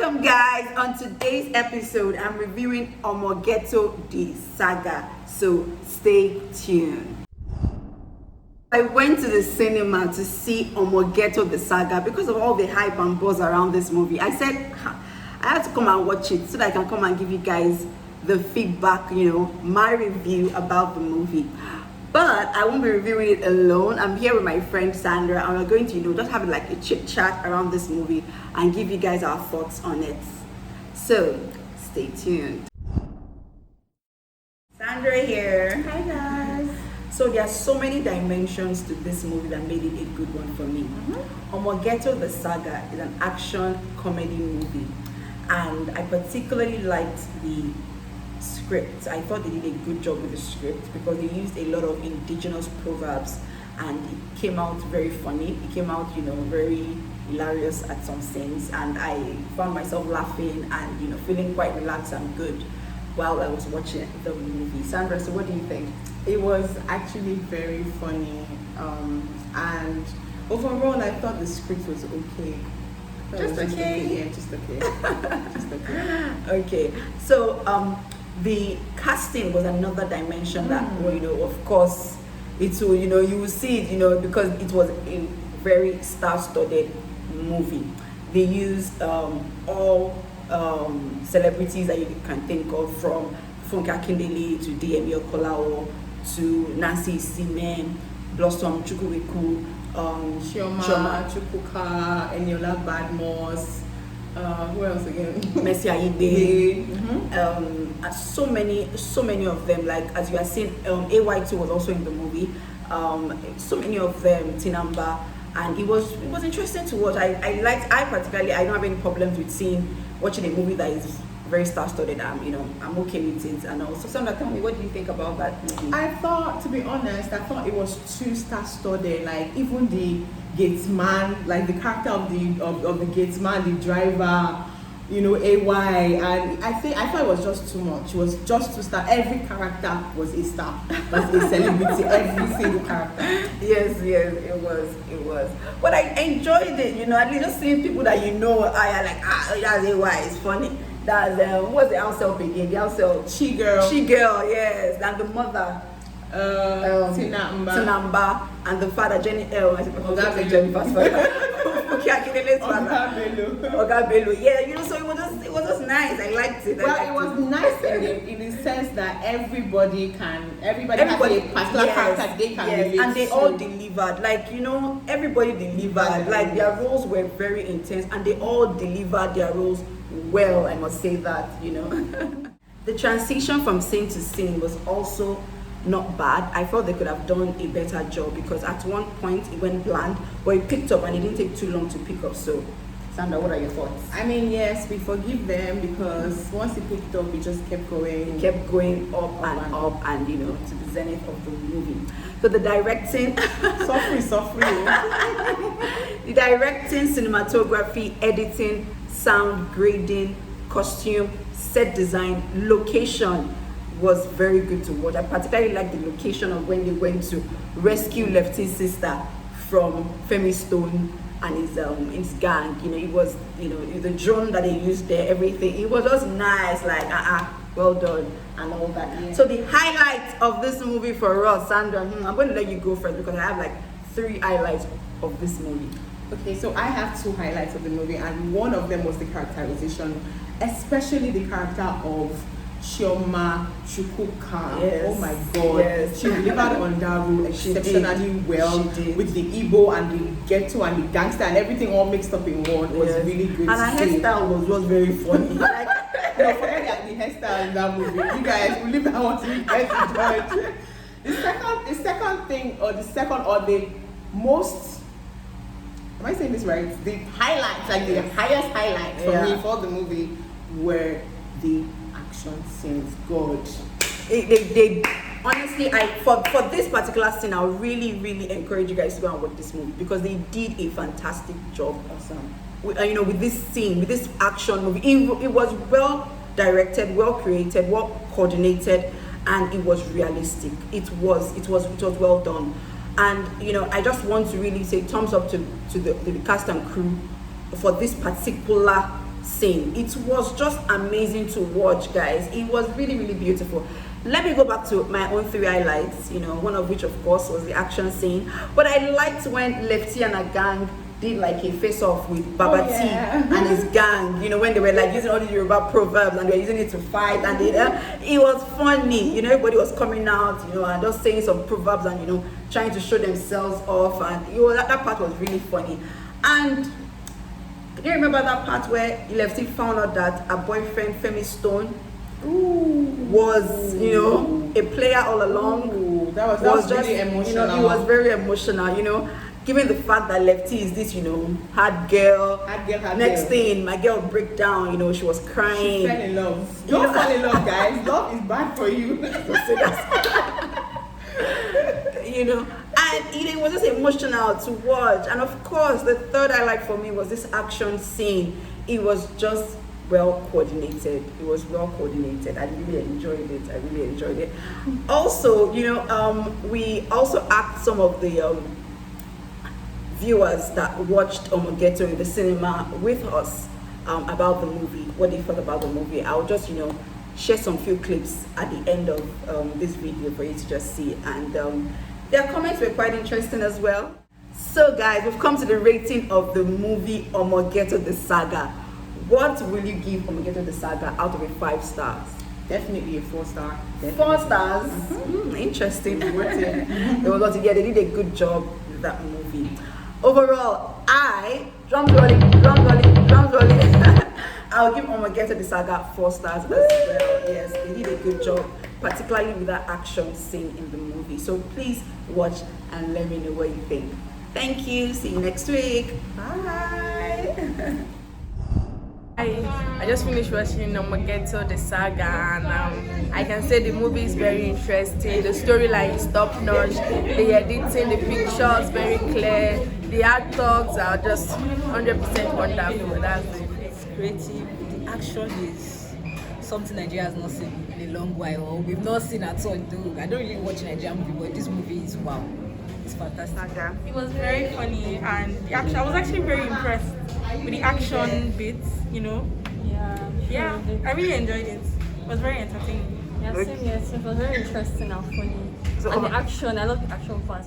Welcome guys, on today's episode I'm reviewing Omo Ghetto The SAGA, so stay tuned. I went to the cinema to see Omo Ghetto The SAGA because of all the hype and buzz around this movie. I said I have to come and watch it so that I can come and give you guys the feedback, my review about the movie. But I won't be reviewing it alone. I'm here with my friend Sandra, and we're going to, just have like a chit chat around this movie and give you guys our thoughts on it. So stay tuned. Sandra here. Hi guys. So there are so many dimensions to this movie that made it a good one for me. Omo Ghetto The SAGA is an action comedy movie, and I particularly liked the script. I thought they did a good job with the script because they used a lot of indigenous proverbs, and it came out very funny. It came out, very hilarious at some scenes, and I found myself laughing and feeling quite relaxed and good while I was watching the movie. Sandra, so what do you think? It was actually very funny, and overall I thought the script was okay. Just okay? Yeah, just okay. Just okay. Okay, so the casting was another dimension that, of course, it will, you will see it, because it was a very star-studded movie. They used all celebrities that you can think of, from Funke Akindele to DM Yokolao to Nancy Seaman, Blossom Chukwueku, Chioma Chukwuka, Eniola Badmos, who else again? Messi Ayibe. So many of them. Like as you are seeing, AY2 was also in the movie. So many of them, Tinamba, and it was interesting to watch. I particularly, I don't have any problems with watching a movie that is very star-studded. I'm okay with it. And also, Sandra, tell me, what do you think about that movie? I thought, to be honest, it was too star-studded. Like even the gatesman, like the character of the gatesman, the driver, AY, and I thought it was just too much. It was just too star. Every character was a star, was a celebrity. Every single character. Yes, it was. But I enjoyed it. At least just seeing people that I are like, that's AY. It's funny. That's what's the house help again? The house help. She girl, yes. And the mother, Tinamba, and the father, Jennifer's father. Akindele's father. Oga Bello. Yeah, so it was just nice. I liked it. Well, it was nice in the sense that everybody has a particular character they can relate and they to. all delivered. Like, everybody delivered. Like their roles were very intense, and they all delivered their roles well, I must say that. The transition from scene to scene was also not bad. I felt they could have done a better job because at one point it went bland, but it picked up and it didn't take too long to pick up. So Sandra, what are your thoughts? I mean, yes, we forgive them because once it picked up, it just kept going. It kept going up and to the zenith of the movie. So the directing suffering. The directing, cinematography, editing, sound, grading, costume, set design, location was very good to watch. I particularly like the location of when they went to rescue Lefty's sister from Femi Stone and his gang. It was the drone that they used there, everything. It was just nice, like well done and all that. Yeah. So the highlights of this movie for us, Sandra, I'm going to let you go first because I have like 3 highlights of this movie. Okay, so I have 2 highlights of the movie, and one of them was the characterization, especially the character of Chioma Chukwuka. Yes. Oh my God, yes. She delivered on that role exceptionally well, with the Igbo and the ghetto and the gangster and everything all mixed up in one. It was really good. And her hairstyle was very funny. Forget the hairstyle in that movie. You guys, we leave that one to you guys to judge. The second thing, or the most, am I saying this right? The highlights, like the highest highlights for me for the movie were the action scenes. God, they honestly, for this particular scene, I would really encourage you guys to go and watch this movie because they did a fantastic job. Awesome. With this scene, with this action movie, it was well directed, well created, well coordinated, and it was realistic. It was well done. And I just want to really say thumbs up to the cast and crew for this particular scene. It was just amazing to watch, guys. It was really, really beautiful. Let me go back to my own 3 highlights, you know, one of which of course was the action scene. But I liked when Lefty and a gang did like a face-off with Baba T and his gang, you know, when they were like using all the Yoruba proverbs and they were using it to fight, and it was funny, you know, everybody was coming out, you know, and just saying some proverbs and, you know, trying to show themselves off, and you know, that part was really funny. And do you remember that part where Lefty found out that her boyfriend Femi Stone was, you know, a player all along? That was just really emotional. You know, it was very emotional, you know, given the fact that Lefty is this, you know, hard girl. Next thing, my girl break down, you know, she was crying. She fell in love. Don't fall in love, guys. Love is bad for you. You know, and it was just emotional to watch. And of course, the third highlight for me was this action scene. It was just well coordinated. It was well coordinated. I really enjoyed it. Also, you know, we also asked some of the viewers that watched Omo Ghetto in the cinema with us about the movie, what they felt about the movie. I'll just, you know, share some few clips at the end of this video for you to just see, and their comments were quite interesting as well. So guys, we've come to the rating of the movie Omo Ghetto The SAGA. What will you give Omo Ghetto The SAGA out of a 5 stars? Definitely a 4-star. 4 stars? Interesting. They did a good job with that movie. Overall, drum rolling, I'll give Omo Ghetto The SAGA 4 stars as well. Yes, they did a good job, particularly with that action scene in the movie. So please watch and let me know what you think. Thank you. See you next week. Bye. I just finished watching Omo Ghetto The SAGA, and I can say the movie is very interesting. The storyline is top notch. The editing, the pictures very clear. The actors are just 100% wonderful. That's it. It's creative. The action is something Nigeria has not seen in a long while, or we've not seen at all. I don't really watch Nigerian movie, but this movie is wow. It's fantastic. It was very funny, and the action, I was actually very impressed with the action bits, you know. Yeah, I really enjoyed it. It was very entertaining. Yeah, same here. It was very interesting and funny. And the action, I love the action part.